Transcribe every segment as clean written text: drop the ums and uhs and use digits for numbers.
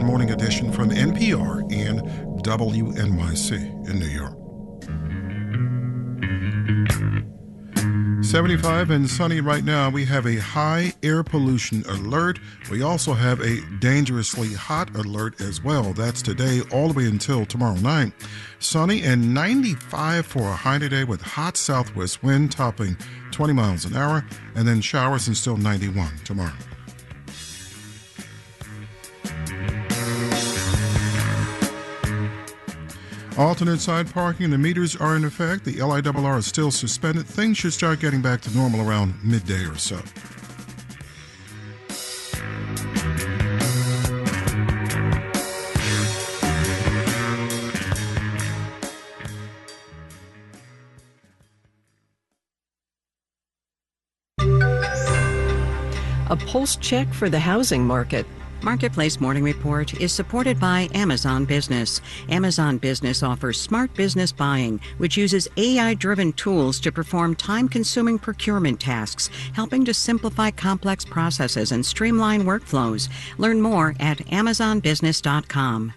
morning edition from NPR and WNYC in New York. 75 and sunny right now. We have a high air pollution alert. We also have a dangerously hot alert as well. That's today all the way until tomorrow night. Sunny and 95 for a high today with hot southwest wind topping 20 miles an hour, and then showers and still 91 tomorrow. Alternate side parking, the meters are in effect. The LIRR is still suspended. Things should start getting back to normal around midday or so. A pulse check for the housing market. Marketplace Morning Report is supported by Amazon Business. Amazon Business offers smart business buying, which uses AI-driven tools to perform time-consuming procurement tasks, helping to simplify complex processes and streamline workflows. Learn more at amazonbusiness.com.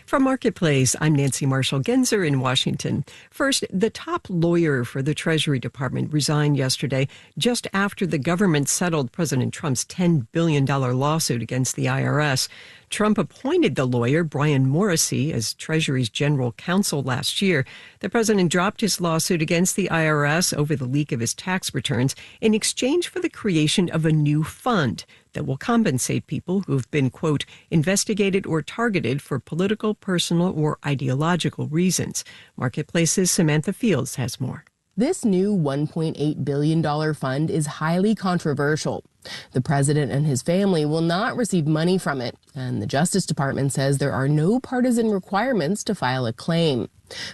From Marketplace, I'm Nancy Marshall-Genzer in Washington. First, the top lawyer for the Treasury Department resigned yesterday just after the government settled President Trump's $10 billion lawsuit against the IRS. Trump appointed the lawyer, Brian Morrissey, as Treasury's general counsel last year. The president dropped his lawsuit against the IRS over the leak of his tax returns in exchange for the creation of a new fund that will compensate people who have been, quote, investigated or targeted for political, personal, or ideological reasons. Marketplace's Samantha Fields has more. This new $1.8 billion fund is highly controversial. The president and his family will not receive money from it, and the Justice Department says there are no partisan requirements to file a claim.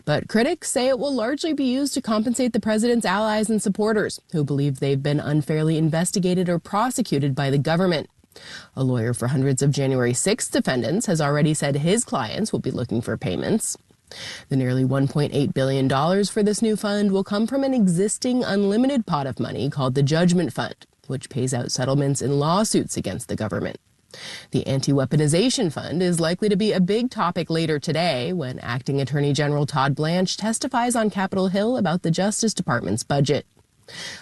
But critics say it will largely be used to compensate the president's allies and supporters who believe they've been unfairly investigated or prosecuted by the government. A lawyer for hundreds of January 6th defendants has already said his clients will be looking for payments. The nearly $1.8 billion for this new fund will come from an existing unlimited pot of money called the Judgment Fund, which pays out settlements in lawsuits against the government. The Anti-Weaponization Fund is likely to be a big topic later today when Acting Attorney General Todd Blanche testifies on Capitol Hill about the Justice Department's budget.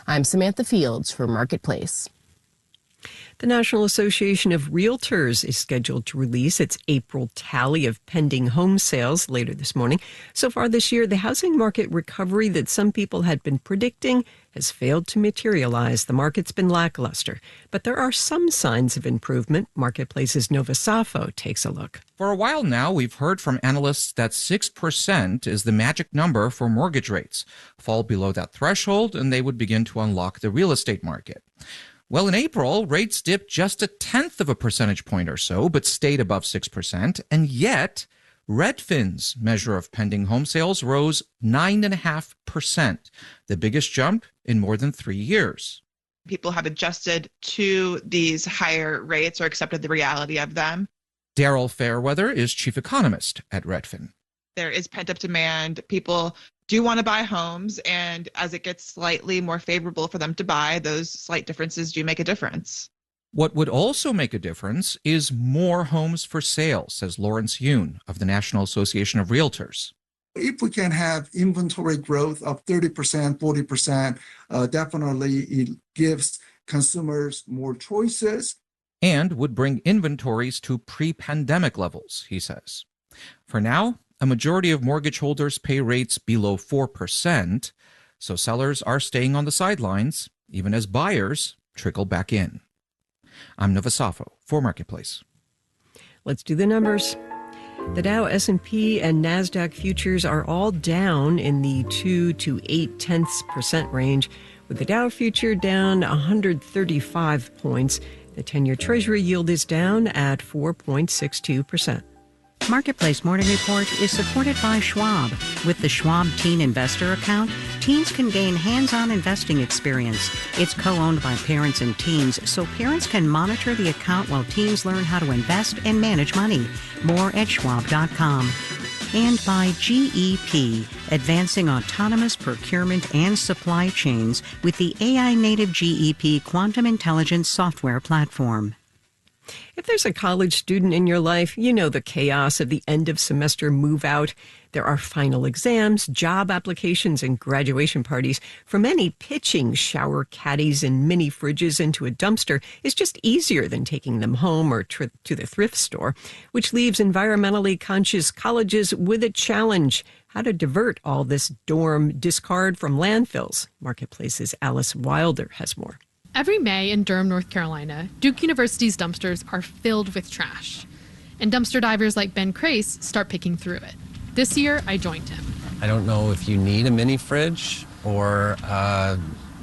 I'm Samantha Fields for Marketplace. The National Association of Realtors is scheduled to release its April tally of pending home sales later this morning. So far this year, the housing market recovery that some people had been predicting has failed to materialize. The market's been lackluster, but there are some signs of improvement. Marketplace's Nova Safo takes a look. For a while now, we've heard from analysts that 6% is the magic number for mortgage rates. Fall below that threshold, and they would begin to unlock the real estate market. Well, in April, rates dipped just 1/10 of a percentage point or so, but stayed above 6%. And yet, Redfin's measure of pending home sales rose 9.5%, the biggest jump in more than 3 years. People have adjusted to these higher rates or accepted the reality of them. Daryl Fairweather is chief economist at Redfin. There is pent-up demand. People do want to buy homes, and as it gets slightly more favorable for them to buy, those slight differences do make a difference. What would also make a difference is more homes for sale, says Lawrence Yoon of the National Association of Realtors. If we can have inventory growth of 30%, 40%, definitely it gives consumers more choices. And would bring inventories to pre-pandemic levels, he says. For now, a majority of mortgage holders pay rates below 4%, so sellers are staying on the sidelines, even as buyers trickle back in. I'm Nova Safo for Marketplace. Let's do the numbers. The Dow, S&P, and NASDAQ futures are all down in the 2 to 0.8% range, with the Dow future down 135 points. The 10-year Treasury yield is down at 4.62%. Marketplace Morning Report is supported by Schwab. With the Schwab Teen Investor Account, teens can gain hands-on investing experience. It's co-owned by parents and teens, so parents can monitor the account while teens learn how to invest and manage money. More at schwab.com. And by GEP, advancing autonomous procurement and supply chains with the AI-native GEP Quantum Intelligence software platform. If there's a college student in your life, you know the chaos of the end of semester move out. There are final exams, job applications, and graduation parties. For many, pitching shower caddies and mini fridges into a dumpster is just easier than taking them home or to the thrift store, which leaves environmentally conscious colleges with a challenge: how to divert all this dorm discard from landfills. Marketplace's Alice Wilder has more. Every May in Durham, North Carolina, Duke University's dumpsters are filled with trash. And dumpster divers like Ben Crace start picking through it. This year, I joined him. I don't know if you need a mini fridge or a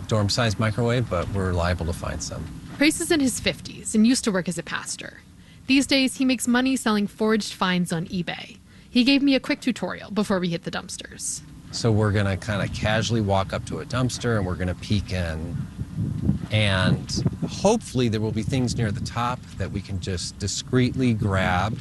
dorm-sized microwave, but we're liable to find some. Crace is in his 50s and used to work as a pastor. These days, he makes money selling foraged finds on eBay. He gave me a quick tutorial before we hit the dumpsters. So we're going to kind of casually walk up to a dumpster and we're going to peek in. And hopefully there will be things near the top that we can just discreetly grab.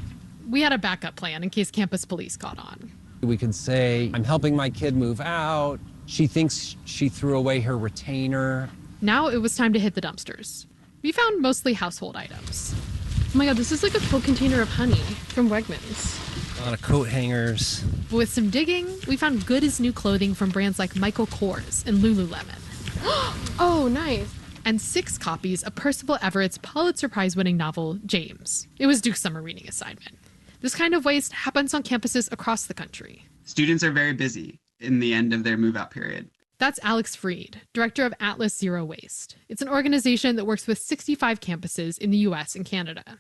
We had a backup plan in case campus police caught on. We could say, I'm helping my kid move out. She thinks she threw away her retainer. Now it was time to hit the dumpsters. We found mostly household items. Oh my God, this is like a full container of honey from Wegmans. A lot of coat hangers. But with some digging, we found good as new clothing from brands like Michael Kors and Lululemon. Oh, nice. And 6 copies of Percival Everett's Pulitzer Prize-winning novel, James. It was Duke's summer reading assignment. This kind of waste happens on campuses across the country. Students are very busy in the end of their move-out period. That's Alex Freed, director of Atlas Zero Waste. It's an organization that works with 65 campuses in the U.S. and Canada.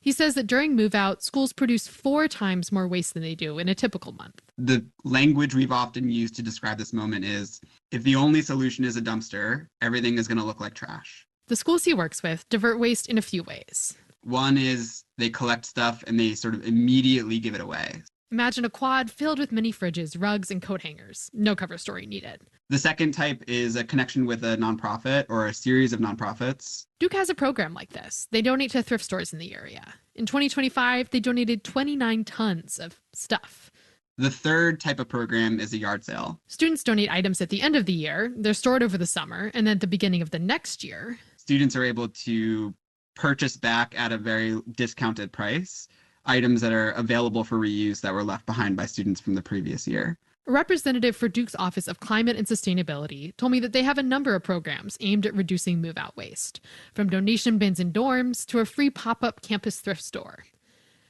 He says that during move-out, schools produce 4 times more waste than they do in a typical month. The language we've often used to describe this moment is, if the only solution is a dumpster, everything is going to look like trash. The schools he works with divert waste in a few ways. One is they collect stuff and they sort of immediately give it away. Imagine a quad filled with mini fridges, rugs, and coat hangers. No cover story needed. The second type is a connection with a nonprofit or a series of nonprofits. Duke has a program like this. They donate to thrift stores in the area. In 2025, they donated 29 tons of stuff. The third type of program is a yard sale. Students donate items at the end of the year. They're stored over the summer, and then at the beginning of the next year, students are able to purchase back at a very discounted price items that are available for reuse that were left behind by students from the previous year. A representative for Duke's Office of Climate and Sustainability told me that they have a number of programs aimed at reducing move-out waste, from donation bins in dorms to a free pop-up campus thrift store.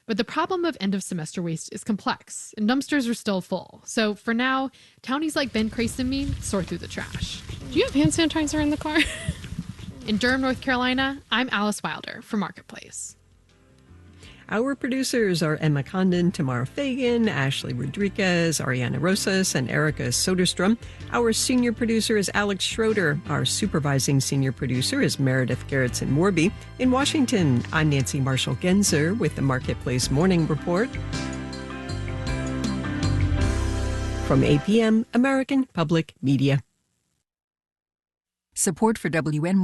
But the problem of end-of-semester waste is complex, and dumpsters are still full. So for now, townies like Ben Crace and me sort through the trash. Do you have hand sanitizer in the car? In Durham, North Carolina, I'm Alice Wilder for Marketplace. Our producers are Emma Condon, Tamara Fagan, Ashley Rodriguez, Ariana Rosas, and Erica Soderstrom. Our senior producer is Alex Schroeder. Our supervising senior producer is Meredith Gerritsen-Warby. In Washington, I'm Nancy Marshall-Genzer with the Marketplace Morning Report. From APM, American Public Media. Support for WNYC